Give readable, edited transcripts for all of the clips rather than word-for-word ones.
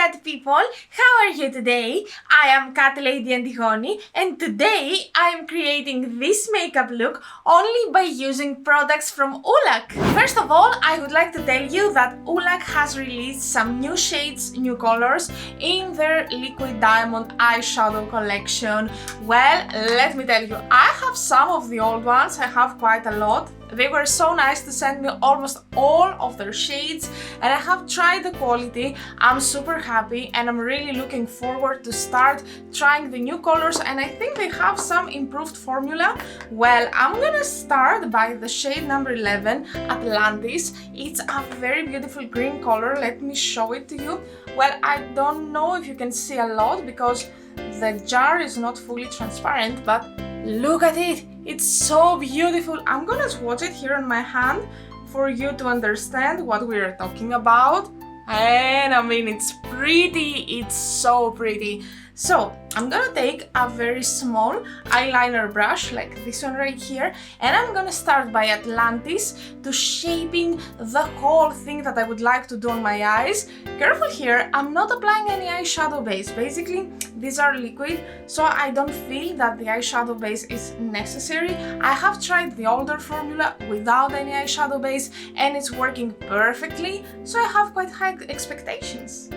cat people, how are you today? I am Catlady Antigoni and today I am creating this makeup look only by using products from Oulac. First of all, I would like to tell you that Oulac has released some new shades, new colors in their liquid diamond eyeshadow collection. Well, let me tell you, I have some of the old ones, I have quite a lot. They were so nice to send me almost all of their shades and I have tried the quality. I'm super happy and I'm really looking forward to start trying the new colors, and I think they have some improved formula. Well, I'm gonna start by the shade number 11, Atlantis. It's a very beautiful green color. Let me show it to you. Well, I don't know if you can see a lot because the jar is not fully transparent, but look at it! It's so beautiful. I'm gonna swatch it here on my hand for you to understand what we are talking about. And I mean, it's pretty, it's so pretty. So I'm gonna take a very small eyeliner brush like this one right here, and I'm gonna start by Atlantis to shaping the whole thing that I would like to do on my eyes. Careful here, I'm not applying any eyeshadow base. Basically, these are liquid, so I don't feel that the eyeshadow base is necessary. I have tried the older formula without any eyeshadow base and it's working perfectly, so I have quite high expectations.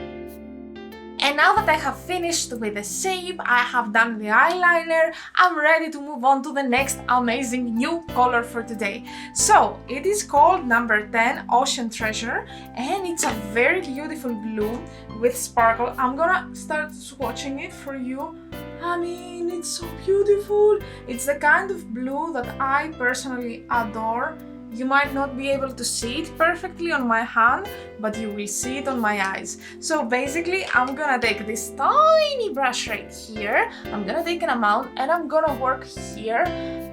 And now that I have finished with the shape, I have done the eyeliner, I'm ready to move on to the next amazing new color for today. So, it is called number 10, Ocean Treasure, and it's a very beautiful blue with sparkle. I'm gonna start swatching it for you. I mean, it's so beautiful. It's the kind of blue that I personally adore. You might not be able to see it perfectly on my hand, but you will see it on my eyes. So basically, I'm gonna take this tiny brush right here, I'm gonna take an amount and I'm gonna work here,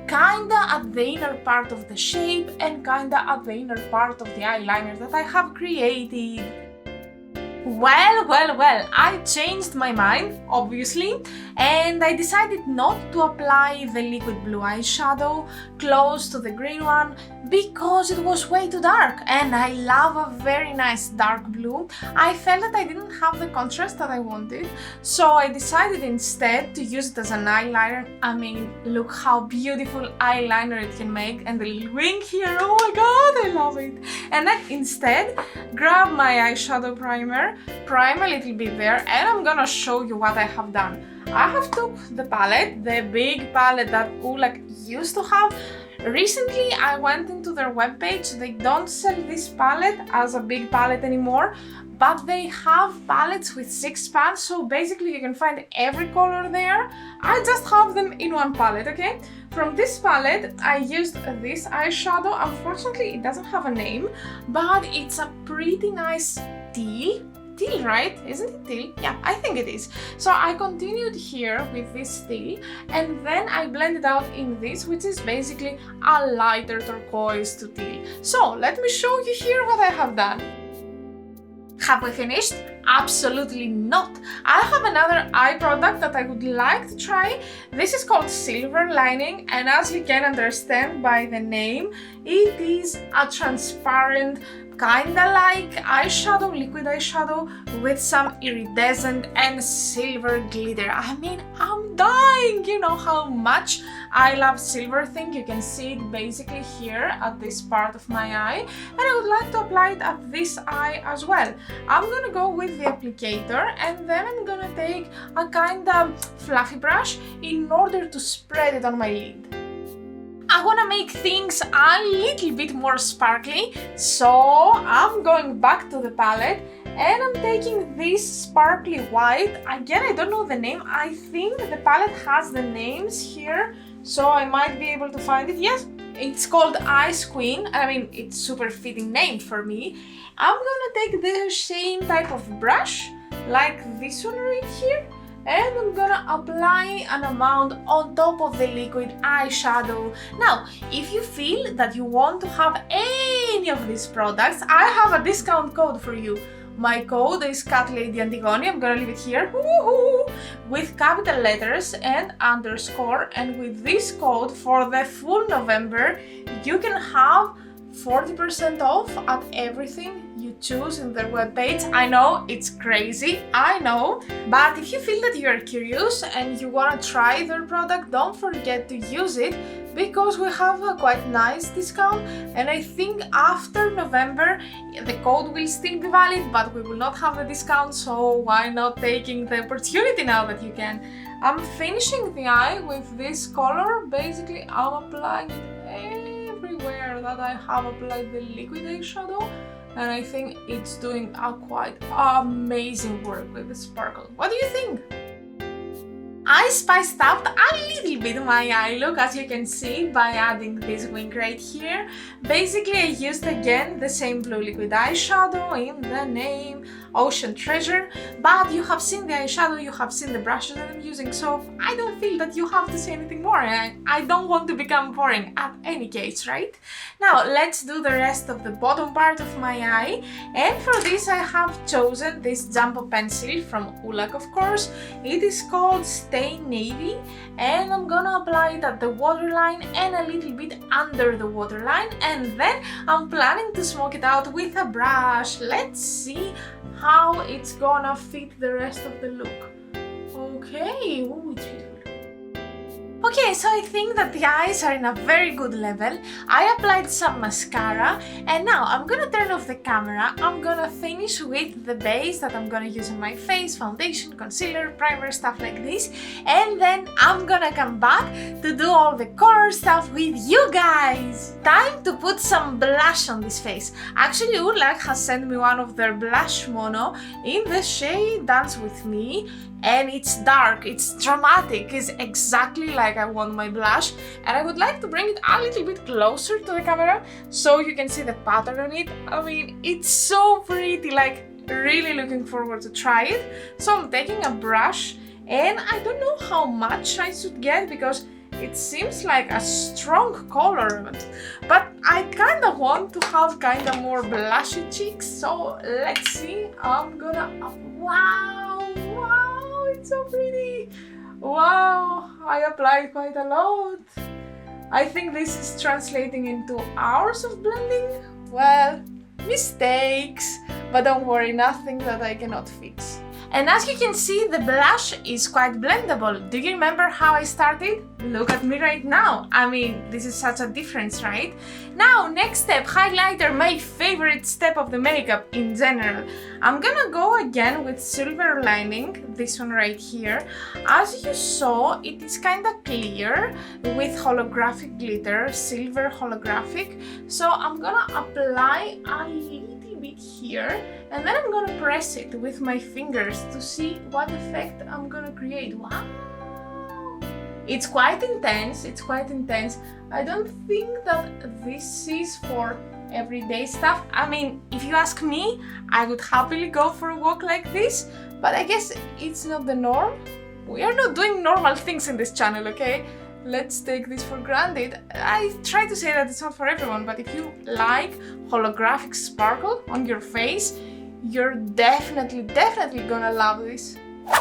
kinda at the inner part of the shape and kinda at the inner part of the eyeliner that I have created. Well, I changed my mind, obviously, and I decided not to apply the liquid blue eyeshadow close to the green one because it was way too dark and I love a very nice dark blue. I felt that I didn't have the contrast that I wanted, so I decided instead to use it as an eyeliner. I mean, look how beautiful eyeliner it can make, and the little wing here, oh my god, I love it! And then instead, grab my eyeshadow primer, prime a little bit there, and I'm gonna show you what I have done. I have took the palette, the big palette that Oulac used to have. Recently I went into their webpage, they don't sell this palette as a big palette anymore, but they have palettes with 6 pans, so basically you can find every color there. I just have them in one palette, okay? From this palette I used this eyeshadow. Unfortunately it doesn't have a name, but it's a pretty nice teal, right? Isn't it teal? Yeah, I think it is. So I continued here with this teal and then I blended out in this, which is basically a lighter turquoise to teal. So let me show you here what I have done. Have we finished? Absolutely not! I have another eye product that I would like to try. This is called Silver Lining, and as you can understand by the name, it is a transparent, kinda like eyeshadow, liquid eyeshadow with some iridescent and silver glitter. I mean, I'm dying! You know how much I love silver thing. You can see it basically here at this part of my eye, and I would like to apply it at this eye as well. I'm gonna go with the applicator and then I'm gonna take a kinda fluffy brush in order to spread it on my lid. I want to make things a little bit more sparkly, so I'm going back to the palette and I'm taking this sparkly white. Again, I don't know the name. I think the palette has the names here, so I might be able to find it. Yes, it's called Ice Queen. I mean, it's super fitting name for me. I'm gonna take the same type of brush, like this one right here, and I'm gonna apply an amount on top of the liquid eyeshadow. Now, if you feel that you want to have any of these products, I have a discount code for you. My code is Catlady Antigoni, I'm gonna leave it here, with capital letters and underscore, and with this code for the full November, you can have 40% off at everything you choose in their webpage. I know it's crazy, I know, but if you feel that you're curious and you want to try their product, don't forget to use it because we have a quite nice discount, and I think after November the code will still be valid, but we will not have the discount, so why not taking the opportunity now that you can. I'm finishing the eye with this color. Basically I'm applying it everywhere that I have applied the liquid eyeshadow, and I think it's doing a quite amazing work with the sparkle. What do you think? I spiced up a little bit my eye look, as you can see, by adding this wing right here. Basically, I used again the same blue liquid eyeshadow in the name Ocean Treasure, but you have seen the eyeshadow, you have seen the brushes that I'm using, so I don't feel that you have to say anything more. I don't want to become boring at any case, right? Now, let's do the rest of the bottom part of my eye, and for this I have chosen this jumbo pencil from Oulac, of course. It is called Stay Navy, and I'm gonna apply it at the waterline and a little bit under the waterline, and then I'm planning to smoke it out with a brush. Let's see how it's gonna fit the rest of the look. Okay, ooh, it's beautiful. Okay, so I think that the eyes are in a very good level. I applied some mascara, and now I'm gonna turn off the camera. I'm gonna finish with the base that I'm gonna use on my face, foundation, concealer, primer, stuff like this, and then I'm gonna come back to do all the color stuff with you guys. Time to put some blush on this face. Actually, Oulac has sent me one of their blush mono in the shade Dance With Me, and it's dark, it's dramatic, it's exactly like I want my blush, and I would like to bring it a little bit closer to the camera so you can see the pattern on it. I mean, it's so pretty, like really looking forward to try it. So I'm taking a brush, and I don't know how much I should get because it seems like a strong color, but I kind of want to have kind of more blushy cheeks, so let's see. I'm gonna, wow, it's so pretty. Wow, I applied quite a lot. I think this is translating into hours of blending. Well, mistakes, but don't worry, nothing that I cannot fix. And as you can see, the blush is quite blendable. Do you remember how I started? Look at me right now. I mean, this is such a difference, right? Now, next step, highlighter, my favorite step of the makeup in general. I'm gonna go again with silver lining, this one right here. As you saw, it is kind of clear with holographic glitter, silver holographic. So I'm gonna apply a little bit here, and then I'm gonna press it with my fingers to see what effect I'm gonna create. Wow! It's quite intense, it's quite intense. I don't think that this is for everyday stuff. I mean, if you ask me, I would happily go for a walk like this, but I guess it's not the norm. We are not doing normal things in this channel, okay? Let's take this for granted. I try to say that it's not for everyone, but if you like holographic sparkle on your face, you're definitely gonna love this.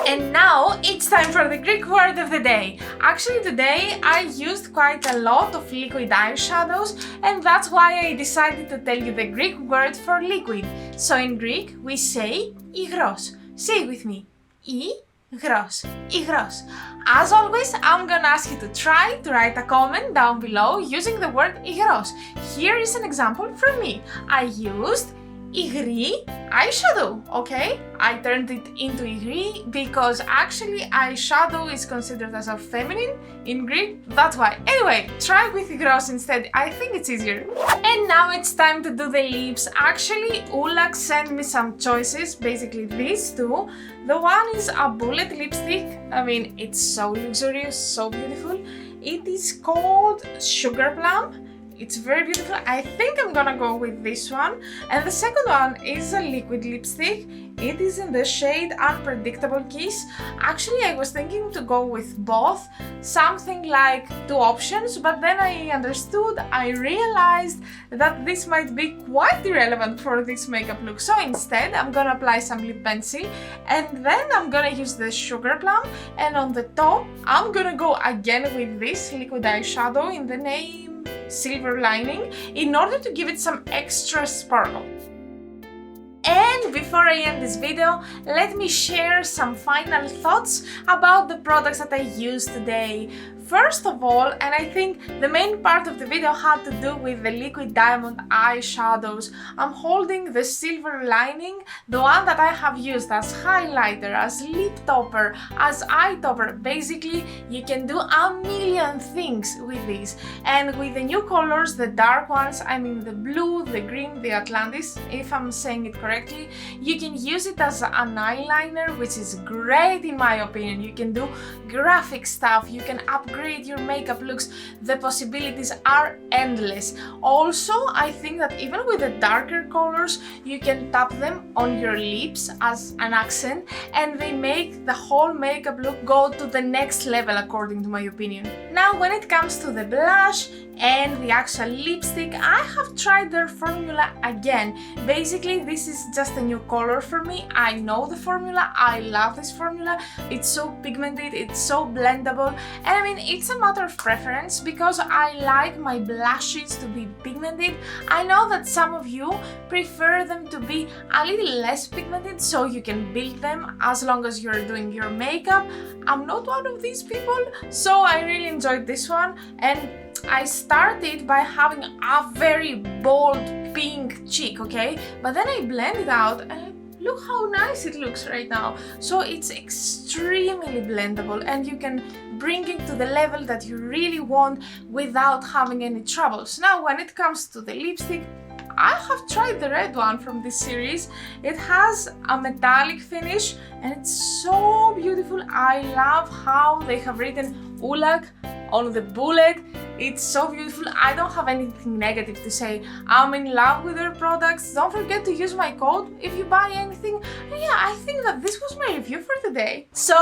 And now it's time for the Greek word of the day. Actually, today I used quite a lot of liquid eyeshadows, and that's why I decided to tell you the Greek word for liquid. So in Greek we say υγρός. Say it with me. Υγρός. Υγρός. As always, I'm gonna ask you to try to write a comment down below using the word υγρός. Here is an example from me. I used υγρή eyeshadow, okay? I turned it into υγρή because actually eyeshadow is considered as a feminine in Greek, that's why. Anyway, try with υγρός instead, I think it's easier. And now it's time to do the lips. Actually, Oulac sent me some choices, basically these two. The one is a bullet lipstick. I mean, it's so luxurious, so beautiful. It is called Sugar Plum. It's very beautiful. I think I'm gonna go with this one. And the second one is a liquid lipstick. It is in the shade Unpredictable Kiss. Actually, I was thinking to go with both, something like two options, but then I realized that this might be quite irrelevant for this makeup look. So instead, I'm gonna apply some lip pencil, and then I'm gonna use the Sugar Plum, and on the top, I'm gonna go again with this liquid eyeshadow in the name Silver Lining in order to give it some extra sparkle. And before I end this video, let me share some final thoughts about the products that I used today. First of all, and I think the main part of the video had to do with the liquid diamond eyeshadows. I'm holding the silver lining, the one that I have used as highlighter, as lip topper, as eye topper. Basically, you can do a million things with these. And with the new colors, the dark ones, I mean the blue, the green, the Atlantis, if I'm saying it correctly, you can use it as an eyeliner, which is great in my opinion. You can do graphic stuff, you can upgrade your makeup looks, the possibilities are endless. Also, I think that even with the darker colors, you can tap them on your lips as an accent and they make the whole makeup look go to the next level according to my opinion. Now, when it comes to the blush and the actual lipstick, I have tried their formula again. Basically, this is just a new color for me. I know the formula, I love this formula. It's so pigmented, it's so blendable, and I mean, it's a matter of preference because I like my blushes to be pigmented. I know that some of you prefer them to be a little less pigmented so you can build them as long as you're doing your makeup. I'm not one of these people, so I really enjoyed this one, and I started by having a very bold pink cheek, okay? But then I blend it out and look how nice it looks right now. So it's extremely blendable and you can bring it to the level that you really want without having any troubles. Now, when it comes to the lipstick, I have tried the red one from this series. It has a metallic finish and it's so beautiful. I love how they have written Oulac on the bullet. It's so beautiful. I don't have anything negative to say. I'm in love with their products. Don't forget to use my code if you buy anything. And yeah, I think that this was my review for today. So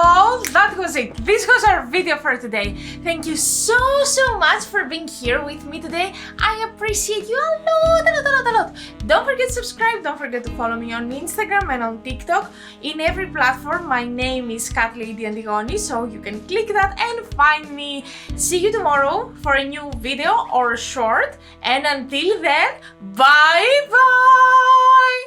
that was it. This was our video for today. Thank you so much for being here with me today. I appreciate you a lot. Don't forget to subscribe. Don't forget to follow me on Instagram and on TikTok. In every platform, my name is Catlady Antigoni, so you can click that and find me. See you tomorrow for a new video or short, and until then, bye bye!